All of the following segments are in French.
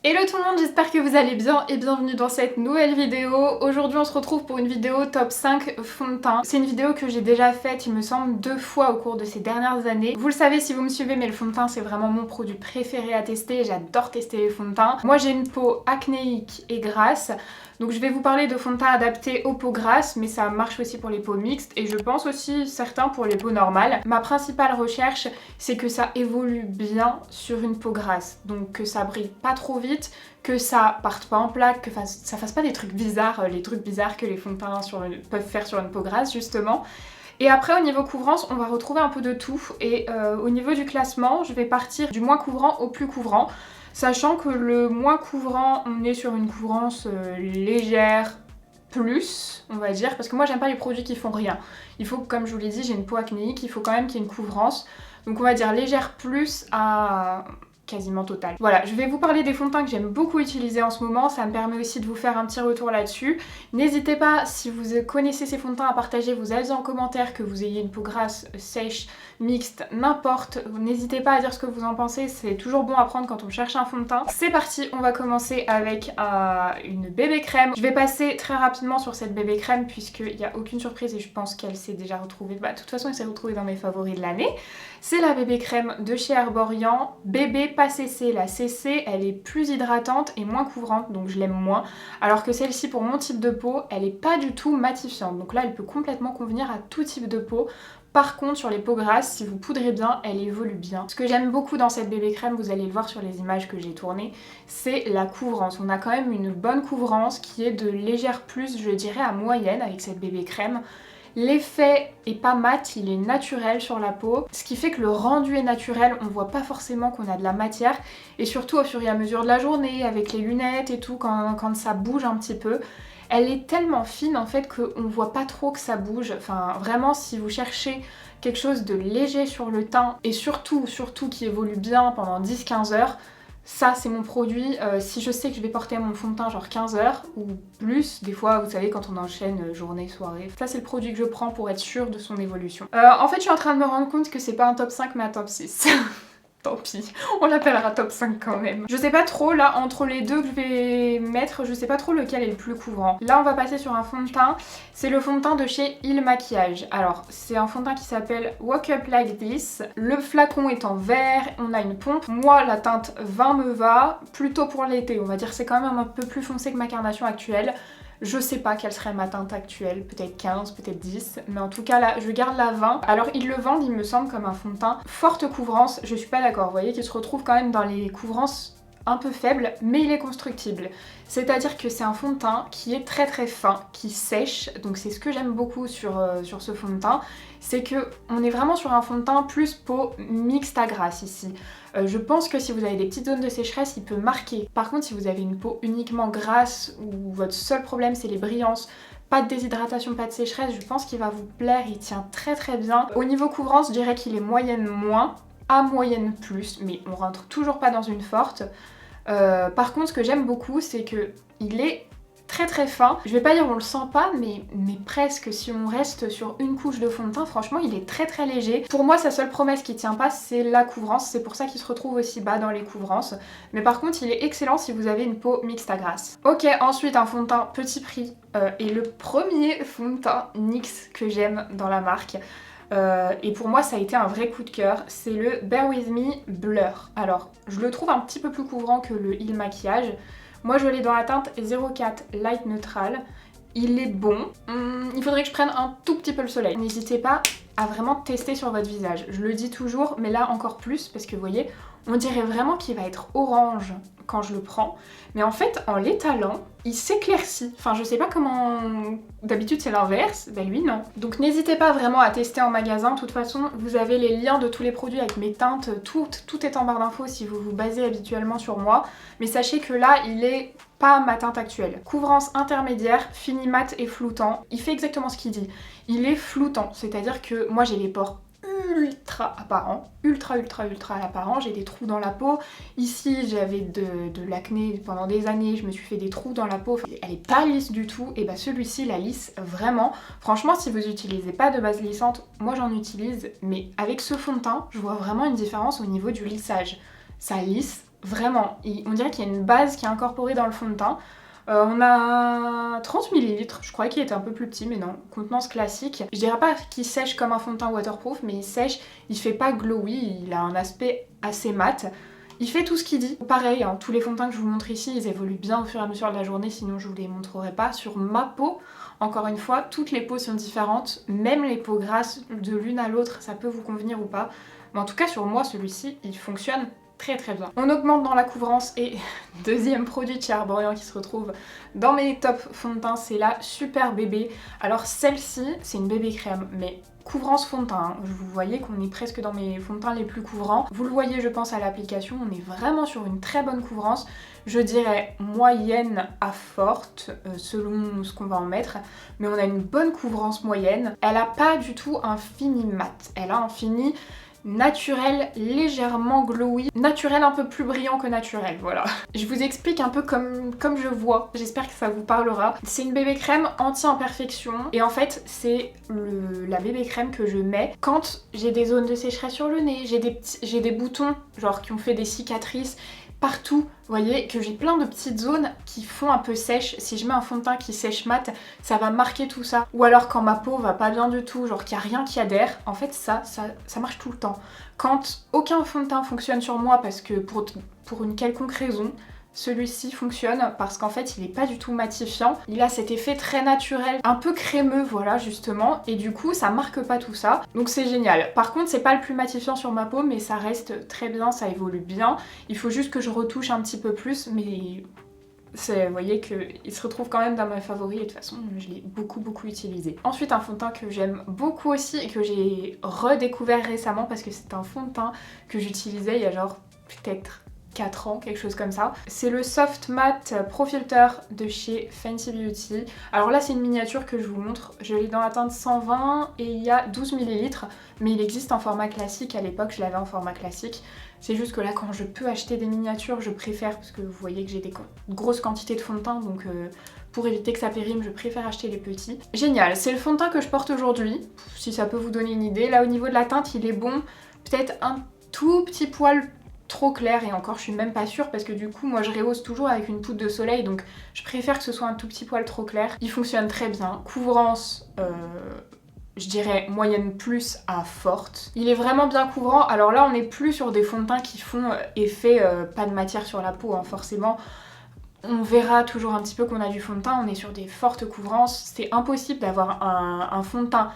Hello tout le monde, j'espère que vous allez bien et bienvenue dans cette nouvelle vidéo. Aujourd'hui on se retrouve pour une vidéo top 5 fond de teint. C'est une vidéo que j'ai déjà faite il me semble 2 fois au cours de ces dernières années. Vous le savez si vous me suivez, mais le fond de teint c'est vraiment mon produit préféré à tester. J'adore tester les fonds de teint. Moi j'ai une peau acnéique et grasse. Donc je vais vous parler de fond de teint adapté aux peaux grasses, mais ça marche aussi pour les peaux mixtes et je pense aussi certains pour les peaux normales. Ma principale recherche, c'est que ça évolue bien sur une peau grasse. Donc que ça brille pas trop vite, que ça parte pas en plaques, que ça fasse pas des trucs bizarres, les trucs bizarres que les fonds de teint peuvent faire sur une peau grasse justement. Et après au niveau couvrance, on va retrouver un peu de tout. Et au niveau du classement, je vais partir du moins couvrant au plus couvrant. Sachant que le moins couvrant, on est sur une couvrance légère plus, on va dire, parce que moi j'aime pas les produits qui font rien. Il faut, comme je vous l'ai dit, j'ai une peau acnéique, il faut quand même qu'il y ait une couvrance. Donc on va dire légère plus à quasiment total. Voilà, je vais vous parler des fonds de teint que j'aime beaucoup utiliser en ce moment, ça me permet aussi de vous faire un petit retour là-dessus. N'hésitez pas, si vous connaissez ces fonds de teint, à partager vos avis en commentaire, que vous ayez une peau grasse, sèche, mixte, n'importe. N'hésitez pas à dire ce que vous en pensez, c'est toujours bon à prendre quand on cherche un fond de teint. C'est parti, on va commencer avec une bébé crème. Je vais passer très rapidement sur cette bébé crème puisqu'il n'y a aucune surprise et je pense qu'elle s'est déjà retrouvée. Bah, de toute façon, elle s'est retrouvée dans mes favoris de l'année. C'est la bébé crème de chez Herborian. Bébé pas CC, la CC elle est plus hydratante et moins couvrante, donc je l'aime moins. Alors que celle-ci, pour mon type de peau, elle est pas du tout matifiante. Donc là, elle peut complètement convenir à tout type de peau. Par contre, sur les peaux grasses, si vous poudrez bien, elle évolue bien. Ce que j'aime beaucoup dans cette bébé crème, vous allez le voir sur les images que j'ai tournées, c'est la couvrance. On a quand même une bonne couvrance qui est de légère plus, je dirais, à moyenne avec cette bébé crème. L'effet est pas mat, il est naturel sur la peau, ce qui fait que le rendu est naturel, on voit pas forcément qu'on a de la matière, et surtout au fur et à mesure de la journée, avec les lunettes et tout, quand ça bouge un petit peu, elle est tellement fine en fait qu'on voit pas trop que ça bouge. Enfin vraiment, si vous cherchez quelque chose de léger sur le teint, et surtout qui évolue bien pendant 10-15 heures, ça c'est mon produit. Si je sais que je vais porter mon fond de teint genre 15 heures ou plus, des fois vous savez quand on enchaîne journée, soirée, ça c'est le produit que je prends pour être sûre de son évolution. En fait je suis en train de me rendre compte que c'est pas un top 5 mais un top 6. Tant pis, on l'appellera top 5 quand même. Je sais pas trop, là, entre les deux que je vais mettre, je sais pas trop lequel est le plus couvrant. Là, on va passer sur un fond de teint. C'est le fond de teint de chez Il Maquillage. Alors, c'est un fond de teint qui s'appelle Wake Up Like This. Le flacon est en vert, on a une pompe. Moi, la teinte 20 me va, plutôt pour l'été. On va dire c'est quand même un peu plus foncé que ma carnation actuelle. Je sais pas quelle serait ma teinte actuelle, peut-être 15, peut-être 10, mais en tout cas là, je garde la 20. Alors ils le vendent, il me semble, comme un fond de teint forte couvrance, je suis pas d'accord, vous voyez qu'il se retrouve quand même dans les couvrances un peu faibles, mais il est constructible. C'est-à-dire que c'est un fond de teint qui est très très fin, qui sèche, donc c'est ce que j'aime beaucoup sur ce fond de teint, c'est que on est vraiment sur un fond de teint plus peau mixte à grasse ici. Je pense que si vous avez des petites zones de sécheresse, il peut marquer. Par contre, si vous avez une peau uniquement grasse ou votre seul problème c'est les brillances, pas de déshydratation, pas de sécheresse, je pense qu'il va vous plaire, il tient très très bien. Au niveau couvrance, je dirais qu'il est moyenne moins, à moyenne plus, mais on rentre toujours pas dans une forte. Par contre, ce que j'aime beaucoup, c'est que il est très très fin. Je vais pas dire on le sent pas, mais presque. Si on reste sur une couche de fond de teint, franchement, il est très très léger. Pour moi, sa seule promesse qui tient pas, c'est la couvrance. C'est pour ça qu'il se retrouve aussi bas dans les couvrances. Mais par contre, il est excellent si vous avez une peau mixte à grasse. Ok, ensuite, un fond de teint petit prix. Et le premier fond de teint NYX que j'aime dans la marque. Et pour moi ça a été un vrai coup de cœur, c'est le Bare With Me Blur. Alors je le trouve un petit peu plus couvrant que le Il Maquillage. Moi je l'ai dans la teinte 04 Light Neutral. Il est bon, il faudrait que je prenne un tout petit peu le soleil. N'hésitez pas à vraiment tester sur votre visage. Je le dis toujours, mais là encore plus parce que vous voyez, on dirait vraiment qu'il va être orange quand je le prends. Mais en fait, en l'étalant, il s'éclaircit. Enfin, je sais pas comment... D'habitude, c'est l'inverse. Ben lui, non. Donc n'hésitez pas vraiment à tester en magasin. De toute façon, vous avez les liens de tous les produits avec mes teintes. Tout est en barre d'infos si vous vous basez habituellement sur moi. Mais sachez que là, il est pas ma teinte actuelle. Couvrance intermédiaire, fini mat et floutant. Il fait exactement ce qu'il dit. Il est floutant. C'est-à-dire que moi, j'ai les pores ultra apparent, ultra apparent, j'ai des trous dans la peau. Ici j'avais de l'acné pendant des années, je me suis fait des trous dans la peau, elle est pas lisse du tout, et bah celui-ci la lisse vraiment. Franchement, si vous utilisez pas de base lissante, moi j'en utilise, mais avec ce fond de teint, je vois vraiment une différence au niveau du lissage. Ça lisse Vraiment, on dirait qu'il y a une base qui est incorporée dans le fond de teint. On a 30 ml, je croyais qu'il était un peu plus petit, mais non, contenance classique. Je dirais pas qu'il sèche comme un fond de teint waterproof, mais il sèche, il fait pas glowy, il a un aspect assez mat. Il fait tout ce qu'il dit. Pareil, hein, tous les fonds de teint que je vous montre ici, ils évoluent bien au fur et à mesure de la journée, sinon je vous les montrerai pas. Sur ma peau, encore une fois, toutes les peaux sont différentes, même les peaux grasses de l'une à l'autre, ça peut vous convenir ou pas. Mais en tout cas, sur moi, celui-ci, il fonctionne très très bien. On augmente dans la couvrance et deuxième produit de chez Arborian qui se retrouve dans mes top fonds de teint, c'est la Super Bébé. Alors celle-ci, c'est une bébé crème, mais couvrance fond de teint. Vous voyez qu'on est presque dans mes fonds de teint les plus couvrants. Vous le voyez, je pense, à l'application, on est vraiment sur une très bonne couvrance. Je dirais moyenne à forte, selon ce qu'on va en mettre, mais on a une bonne couvrance moyenne. Elle a pas du tout un fini mat, elle a un fini naturel, légèrement glowy, naturel un peu plus brillant que naturel, voilà. Je vous explique un peu comme je vois, j'espère que ça vous parlera. C'est une bébé crème anti-imperfection et en fait c'est la bébé crème que je mets quand j'ai des zones de sécheresse sur le nez, j'ai des boutons genre qui ont fait des cicatrices partout, vous voyez, que j'ai plein de petites zones qui font un peu sèche. Si je mets un fond de teint qui sèche mat, ça va marquer tout ça. Ou alors quand ma peau va pas bien du tout, genre qu'il n'y a rien qui adhère, en fait ça marche tout le temps. Quand aucun fond de teint fonctionne sur moi parce que pour une quelconque raison, celui-ci fonctionne parce qu'en fait il est pas du tout matifiant, il a cet effet très naturel, un peu crémeux voilà justement, et du coup ça marque pas tout ça, donc c'est génial. Par contre c'est pas le plus matifiant sur ma peau mais ça reste très bien, ça évolue bien, il faut juste que je retouche un petit peu plus mais vous voyez qu'il se retrouve quand même dans mes favoris et de toute façon je l'ai beaucoup utilisé. Ensuite un fond de teint que j'aime beaucoup aussi et que j'ai redécouvert récemment parce que c'est un fond de teint que j'utilisais il y a genre peut-être 4 ans, quelque chose comme ça. C'est le Soft Matte Pro Filter de chez Fenty Beauty. Alors là c'est une miniature que je vous montre, je l'ai dans la teinte 120 et il y a 12 ml, mais il existe en format classique, à l'époque je l'avais en format classique. C'est juste que là quand je peux acheter des miniatures, je préfère, parce que vous voyez que j'ai des grosses quantités de fond de teint, donc pour éviter que ça périme, je préfère acheter les petits. Génial, c'est le fond de teint que je porte aujourd'hui, si ça peut vous donner une idée. Là au niveau de la teinte il est bon, peut-être un tout petit poil trop clair et encore je suis même pas sûre parce que du coup moi je rehausse toujours avec une poudre de soleil donc je préfère que ce soit un tout petit poil trop clair. Il fonctionne très bien, couvrance je dirais moyenne plus à forte. Il est vraiment bien couvrant, alors là on n'est plus sur des fonds de teint qui font effet pas de matière sur la peau hein, forcément. On verra toujours un petit peu qu'on a du fond de teint, on est sur des fortes couvrances, c'est impossible d'avoir un fond de teint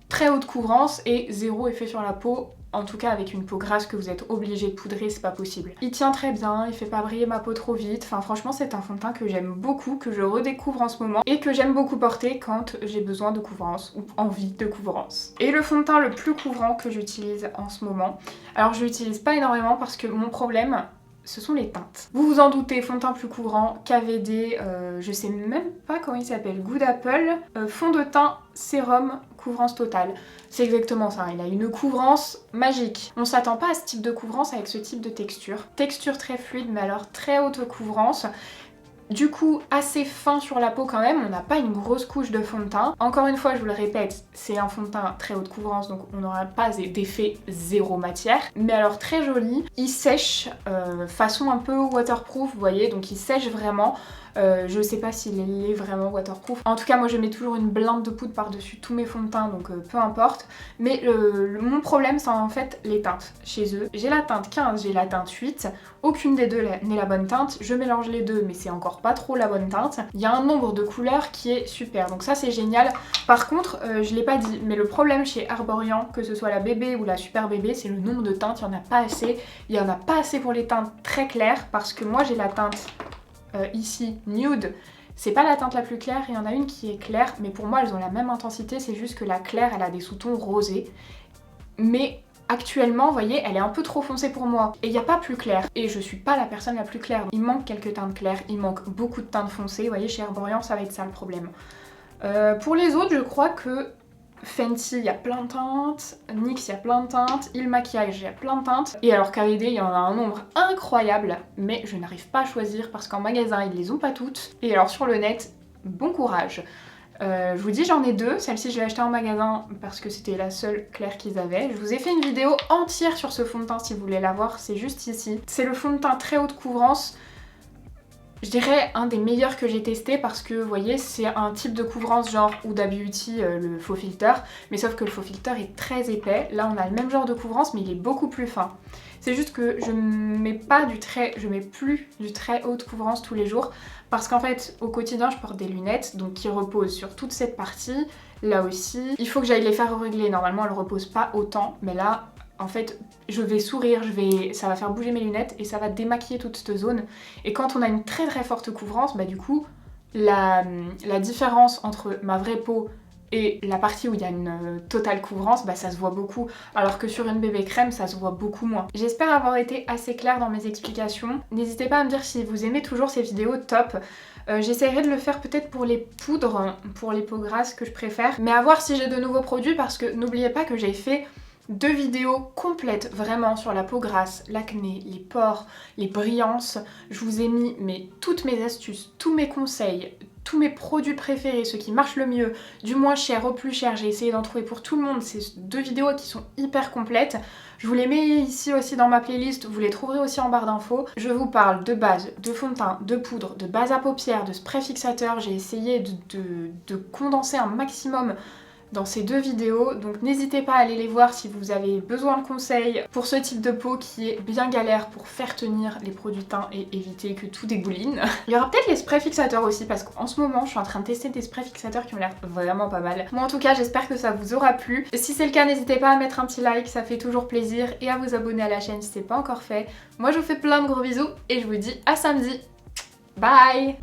très haute couvrance et zéro effet sur la peau. En tout cas avec une peau grasse que vous êtes obligé de poudrer, c'est pas possible. Il tient très bien, il fait pas briller ma peau trop vite. Enfin franchement c'est un fond de teint que j'aime beaucoup, que je redécouvre en ce moment et que j'aime beaucoup porter quand j'ai besoin de couvrance ou envie de couvrance. Et le fond de teint le plus couvrant que j'utilise en ce moment, alors je l'utilise pas énormément parce que mon problème ce sont les teintes. Vous vous en doutez, fond de teint plus couvrant, KVD, je sais même pas comment il s'appelle, Good Apple, fond de teint sérum couvrance totale. C'est exactement ça, il a une couvrance magique. On s'attend pas à ce type de couvrance avec ce type de texture. Texture très fluide mais alors très haute couvrance. Du coup assez fin sur la peau quand même, on n'a pas une grosse couche de fond de teint. Encore une fois je vous le répète, c'est un fond de teint très haute couvrance donc on n'aura pas d'effet zéro matière. Mais alors très joli, il sèche façon un peu waterproof vous voyez, donc il sèche vraiment. Je sais pas s'il est vraiment waterproof. En tout cas moi je mets toujours une blinde de poudre par dessus tous mes fonds de teint donc peu importe. Mais mon problème c'est en fait les teintes chez eux. J'ai la teinte 15, j'ai la teinte 8. Aucune des deux n'est la bonne teinte. Je mélange les deux mais c'est encore pas trop la bonne teinte. Il y a un nombre de couleurs qui est super donc ça c'est génial. Par contre je l'ai pas dit mais le problème chez Arborian, que ce soit la bébé ou la Super Bébé, c'est le nombre de teintes. Il y en a pas assez. Il y en a pas assez pour les teintes très claires parce que moi j'ai la teinte ici nude, c'est pas la teinte la plus claire, il y en a une qui est claire mais pour moi elles ont la même intensité, c'est juste que la claire elle a des sous-tons rosés mais actuellement vous voyez elle est un peu trop foncée pour moi et il n'y a pas plus clair et je suis pas la personne la plus claire, il manque quelques teintes claires, il manque beaucoup de teintes foncées, vous voyez chez Arborian ça va être ça le problème. Pour les autres je crois que Fenty, il y a plein de teintes, NYX, il y a plein de teintes, Il Maquillage, il y a plein de teintes. Et alors KVD, il y en a un nombre incroyable, mais je n'arrive pas à choisir parce qu'en magasin, ils les ont pas toutes. Et alors sur le net, bon courage. Je vous dis, j'en ai deux. Celle-ci, je l'ai achetée en magasin parce que c'était la seule claire qu'ils avaient. Je vous ai fait une vidéo entière sur ce fond de teint si vous voulez la voir, c'est juste ici. C'est le fond de teint très haute couvrance. Je dirais un des meilleurs que j'ai testé parce que vous voyez c'est un type de couvrance genre Huda Beauty le faux filter, mais sauf que le faux filter est très épais. Là on a le même genre de couvrance mais il est beaucoup plus fin. C'est juste que je mets plus du très haute couvrance tous les jours parce qu'en fait au quotidien je porte des lunettes donc qui reposent sur toute cette partie. Là aussi il faut que j'aille les faire régler, normalement elles reposent pas autant mais là en fait je vais sourire, ça va faire bouger mes lunettes et ça va démaquiller toute cette zone. Et quand on a une très très forte couvrance, bah du coup la différence entre ma vraie peau et la partie où il y a une totale couvrance, bah ça se voit beaucoup, alors que sur une bébé crème ça se voit beaucoup moins. J'espère avoir été assez claire dans mes explications. N'hésitez pas à me dire si vous aimez toujours ces vidéos, top. J'essaierai de le faire peut-être pour les poudres, pour les peaux grasses que je préfère, mais à voir si j'ai de nouveaux produits parce que n'oubliez pas que j'ai fait 2 vidéos complètes vraiment sur la peau grasse, l'acné, les pores, les brillances. Je vous ai mis toutes mes astuces, tous mes conseils, tous mes produits préférés, ceux qui marchent le mieux, du moins cher au plus cher. J'ai essayé d'en trouver pour tout le monde. C'est 2 vidéos qui sont hyper complètes. Je vous les mets ici aussi dans ma playlist, vous les trouverez aussi en barre d'infos. Je vous parle de base, de fond de teint, de poudre, de base à paupières, de spray fixateur. J'ai essayé de condenser un maximum dans ces 2 vidéos, donc n'hésitez pas à aller les voir si vous avez besoin de conseils pour ce type de peau qui est bien galère pour faire tenir les produits teints et éviter que tout dégouline. Il y aura peut-être les sprays fixateurs aussi parce qu'en ce moment je suis en train de tester des sprays fixateurs qui ont l'air vraiment pas mal. Moi en tout cas j'espère que ça vous aura plu. Si c'est le cas n'hésitez pas à mettre un petit like, ça fait toujours plaisir, et à vous abonner à la chaîne si c'est pas encore fait. Moi je vous fais plein de gros bisous et je vous dis à samedi. Bye!